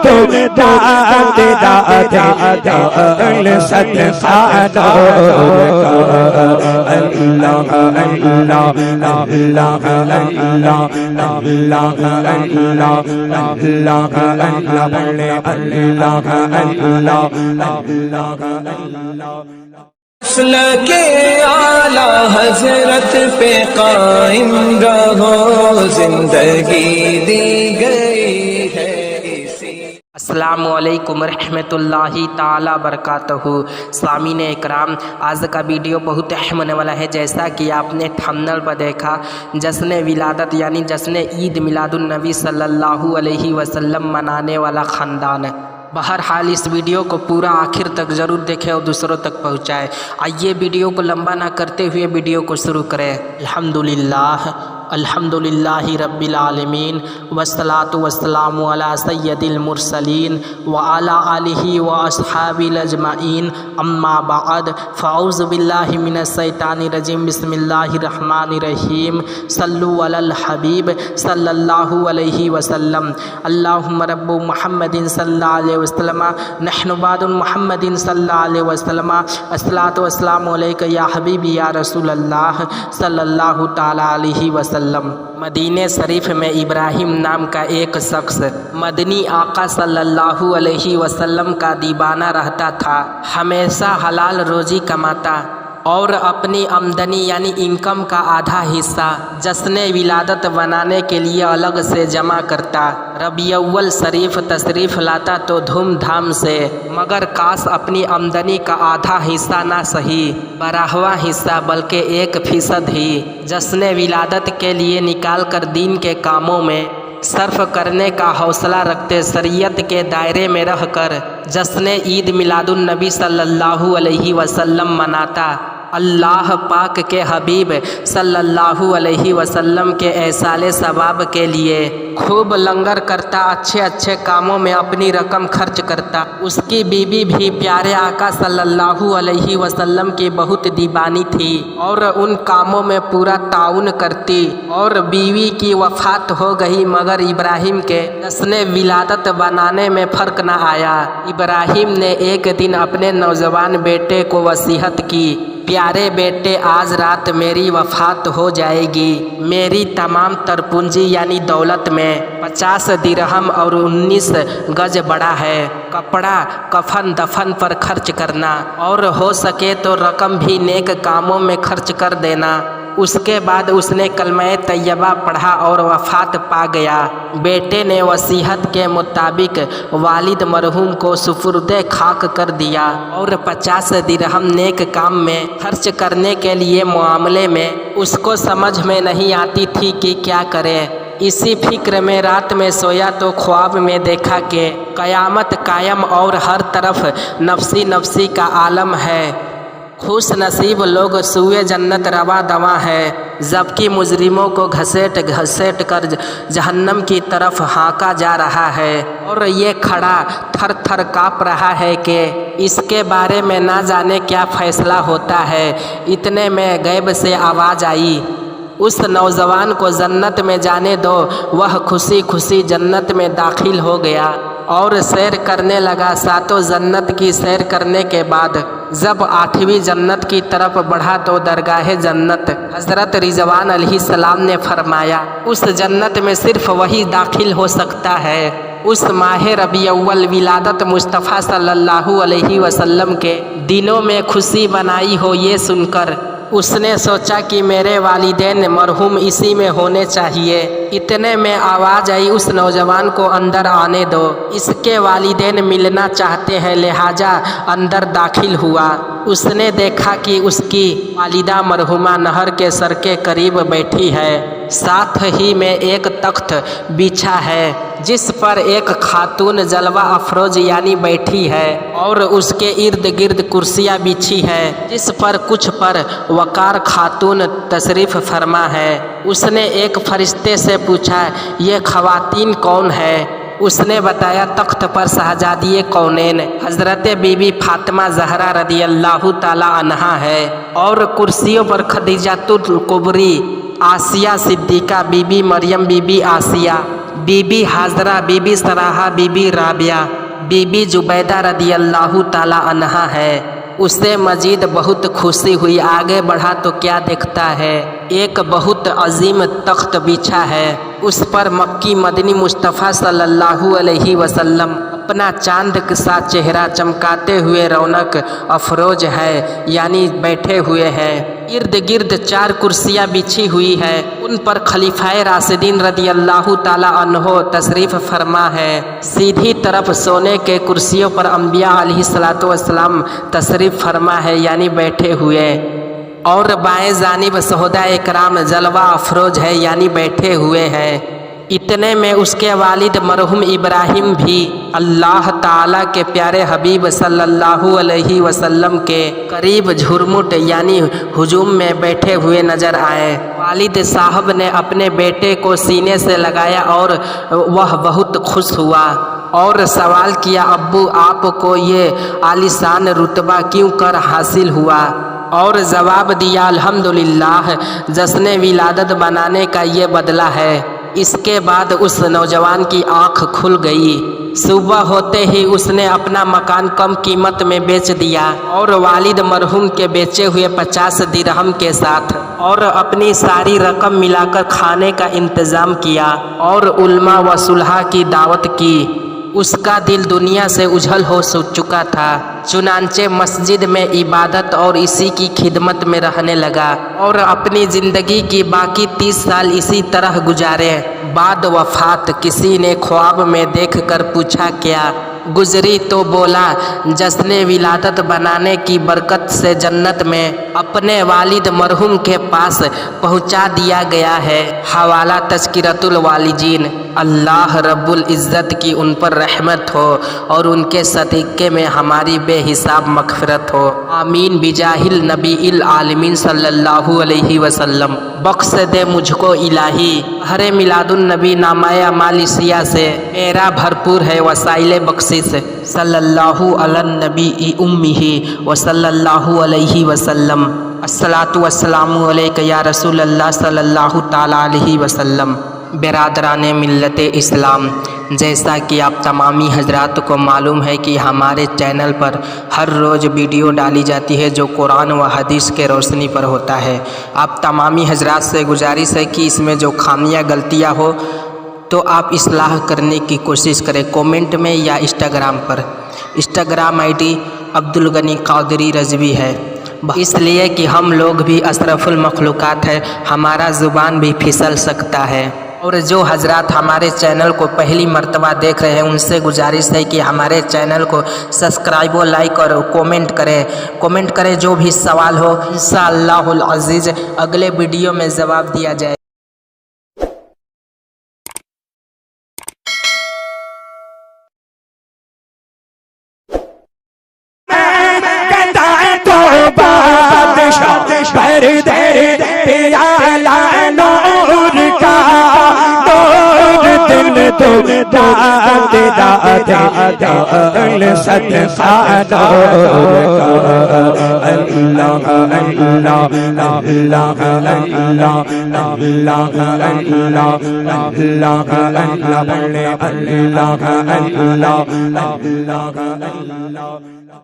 تو داد دل صدقہ دور کا اللہ اللہ اللہ اللہ اللہ اللہ اللہ مسلک اعلی حضرت پہ قائم رہو زندگی دی گئی ہے اسی۔ السلام علیکم ورحمۃ اللہ تعالی وبرکاتہ۔ سامعین اکرام، آج کا ویڈیو بہت اہم ہونے والا ہے۔ جیسا کہ آپ نے تھمبنیل پر دیکھا، جشن ولادت یعنی جشن عید میلاد النبی صلی اللہ علیہ وسلم منانے والا خاندان۔ بہرحال اس ویڈیو کو پورا آخر تک ضرور دیکھیں اور دوسروں تک پہنچائیں۔ آئیے ویڈیو کو لمبا نہ کرتے ہوئے ویڈیو کو شروع کریں۔ الحمدللہ رب العالمین والصلاة والسلام علی سید المرسلین وعلی آلہ واصحابہ اجمعین، اما بعد فاعوذ باللہ من الشیطان الرجیم، بسم اللہ الرحمن الرحیم، صلو علی الحبیب صلی اللہ علیہ وسلم، اللہم رب محمد صلی اللہ علیہ وسلم، نحن بعد محمد صلی اللہ علیہ وسلم، الصلاۃ والسلام علیک یا حبیبی یا رسول اللہ صلی اللہ تعالی علیہ وسلم۔ مدینہ شریف میں ابراہیم نام کا ایک شخص مدنی آقا صلی اللہ علیہ وسلم کا دیوانہ رہتا تھا۔ ہمیشہ حلال روزی کماتا اور اپنی آمدنی یعنی انکم کا آدھا حصہ جشن ولادت بنانے کے لیے الگ سے جمع کرتا۔ ربیع الاول شریف تشریف لاتا تو دھوم دھام سے، مگر کاش اپنی آمدنی کا آدھا حصہ نہ سہی، بارہواں حصہ بلکہ 1% ہی جشن ولادت کے لیے نکال کر دین کے کاموں میں صرف کرنے کا حوصلہ رکھتے، شریعت کے دائرے میں رہ کر جشن عید میلاد النبی صلی اللہ علیہ وسلم مناتا۔ اللہ پاک کے حبیب صلی اللہ علیہ وسلم کے ایصال ثواب کے لیے خوب لنگر کرتا، اچھے اچھے کاموں میں اپنی رقم خرچ کرتا۔ اس کی بیوی بھی پیارے آقا صلی اللہ علیہ وسلم کی بہت دیوانی تھی اور ان کاموں میں پورا تعاون کرتی، اور بیوی کی وفات ہو گئی مگر ابراہیم کے جشن ولادت بنانے میں فرق نہ آیا۔ ابراہیم نے ایک دن اپنے نوجوان بیٹے کو وصیت کی، پیارے بیٹے، آج رات میری وفات ہو جائے گی، میری تمام تر پونجی یعنی دولت میں 50 درہم اور 19 گز بڑا ہے، کپڑا کفن دفن پر خرچ کرنا، اور ہو سکے تو رقم بھی نیک کاموں میں خرچ کر دینا۔ اس کے بعد اس نے کلمہ طیبہ پڑھا اور وفات پا گیا۔ بیٹے نے وصیت کے مطابق والد مرحوم کو سپرد خاک کر دیا اور 50 درہم نیک کام میں خرچ کرنے کے لیے معاملے میں اس کو سمجھ میں نہیں آتی تھی کہ کیا کرے۔ اسی فکر میں رات میں سویا تو خواب میں دیکھا کہ قیامت قائم اور ہر طرف نفسی نفسی کا عالم ہے۔ خوش نصیب لوگ سوئے جنت رواں دواں ہے، جبکہ مجرموں کو گھسیٹ گھسیٹ کر جہنم کی طرف ہانکا جا رہا ہے، اور یہ کھڑا تھر تھر کانپ رہا ہے کہ اس کے بارے میں نہ جانے کیا فیصلہ ہوتا ہے۔ اتنے میں غیب سے آواز آئی، اس نوجوان کو جنت میں جانے دو۔ وہ خوشی خوشی جنت میں داخل ہو گیا اور سیر کرنے لگا۔ ساتوں جنت کی سیر کرنے کے بعد جب 8ویں جنت کی طرف بڑھا تو درگاہ جنت حضرت رضوان علیہ السلام نے فرمایا، اس جنت میں صرف وہی داخل ہو سکتا ہے۔ اس ماہ ربیع الاول ولادت مصطفیٰ صلی اللہ علیہ وسلم کے دنوں میں خوشی منائی ہو، یہ سن کر اس نے سوچا کہ میرے والدین مرحوم اسی میں ہونے چاہیے۔ اتنے میں آواز آئی، اس نوجوان کو اندر آنے دو، اس کے والدین ملنا چاہتے ہیں، لہٰذا اندر داخل ہوا۔ اس نے دیکھا کہ اس کی والدہ مرحومہ نہر کے سر کے قریب بیٹھی ہے، ساتھ ہی میں ایک تخت بچھا ہے جس پر ایک خاتون جلوہ افروز یعنی بیٹھی ہے، اور اس کے ارد گرد کرسیاں بچھی ہے جس پر کچھ پر وقار خاتون تشریف فرما ہے۔ اس نے ایک فرشتے سے پوچھا، یہ خواتین کون ہے؟ اس نے بتایا تخت پر شہزادی کونین حضرت بی بی فاطمہ زہرا رضی اللہ تعالی عنہا ہے، اور کرسیوں پر Khadija al-Kubra, Asiya Siddiqa, Bibi Maryam, Bibi Asiya, Bibi Hajra, Bibi Sara, Bibi Rabia, Bibi Zubaida رضی اللہ تعالی عنہا ہے۔ اسے مزید بہت خوشی ہوئی، آگے بڑھا تو کیا دیکھتا ہے، ایک بہت عظیم تخت بچھا ہے، اس پر مکی مدنی مصطفیٰ صلی اللہ علیہ وسلم اپنا چاند کے ساتھ چہرہ چمکاتے ہوئے رونق افروز ہے، یعنی بیٹھے ہوئے ہیں۔ ارد گرد 4 کرسیاں بچھی ہوئی ہے، ان پر خلیفہ راشدین رضی اللہ تعالی عنہ تشریف فرما ہے۔ سیدھی طرف سونے کے کرسیوں پر انبیاء علیہ السلام تشریف فرما ہے، یعنی بیٹھے ہوئے، اور بائیں جانب شہداء کرام جلوہ افروز ہے، یعنی بیٹھے ہوئے ہیں۔ اتنے میں اس کے والد مرحوم ابراہیم بھی اللہ تعالیٰ کے پیارے حبیب صلی اللہ علیہ وسلم کے قریب جھرمٹ یعنی ہجوم میں بیٹھے ہوئے نظر آئے۔ والد صاحب نے اپنے بیٹے کو سینے سے لگایا اور وہ بہت خوش ہوا اور سوال کیا، ابو آپ کو یہ عالیشان رتبہ کیوں کر حاصل ہوا؟ اور جواب دیا، الحمدللہ، جشن ولادت بنانے کا یہ بدلہ ہے۔ اس کے بعد اس نوجوان کی آنکھ کھل گئی۔ صبح ہوتے ہی اس نے اپنا مکان کم قیمت میں بیچ دیا اور والد مرحوم کے بیچے ہوئے 50 درہم کے ساتھ اور اپنی ساری رقم ملا کر کھانے کا انتظام کیا اور علماء و صلحاء کی دعوت کی۔ اس کا دل دنیا سے اجھل ہو چکا تھا، چنانچہ مسجد میں عبادت اور اسی کی خدمت میں رہنے لگا اور اپنی زندگی کی باقی 30 سال اسی طرح گزارے۔ بعد وفات کسی نے خواب میں دیکھ کر پوچھا، کیا گزری؟ تو بولا، جشن ولادت بنانے کی برکت سے جنت میں اپنے والد مرحوم کے پاس پہنچا دیا گیا ہے۔ حوالہ تذکرۃ الوالدین۔ اللہ رب العزت کی ان پر رحمت ہو اور ان کے صدقے میں ہماری بے حساب مغفرت ہو، آمین بجاہ النبی العالمین صلی اللہ علیہ وسلم۔ بخش دے مجھ کو الہی، ہر میلاد النبی نامہ اعمال سیاہ سے میرا بھرپور ہے وسائل بخشش۔ صلی اللہ علی النبی امہ وصلی اللہ علیہ وسلم۔ الصلاۃ والسلام علیک یا رسول اللہ صلی اللہ تعالی علیہ وسلم۔ برادران ملت اسلام، جیسا کہ آپ تمامی حضرات کو معلوم ہے کہ ہمارے چینل پر ہر روز ویڈیو ڈالی جاتی ہے جو قرآن و حدیث کے روشنی پر ہوتا ہے۔ آپ تمامی حضرات سے گزارش ہے کہ اس میں جو خامیاں غلطیاں ہو تو آپ اصلاح کرنے کی کوشش کریں، کومنٹ میں یا Instagram per. Instagram I D Abdul Ghani Qadri Rizvi ہے، اس لیے کہ ہم لوگ بھی اشرف المخلوقات ہیں، ہمارا زبان بھی پھسل سکتا ہے۔ اور جو حضرات ہمارے چینل کو پہلی مرتبہ دیکھ رہے ہیں ان سے گزارش ہے کہ ہمارے چینل کو سبسکرائب و لائک اور کومنٹ کریں، جو بھی سوال ہو انشاءاللہ العزیز اگلے ویڈیو میں جواب دیا جائے۔ اللہ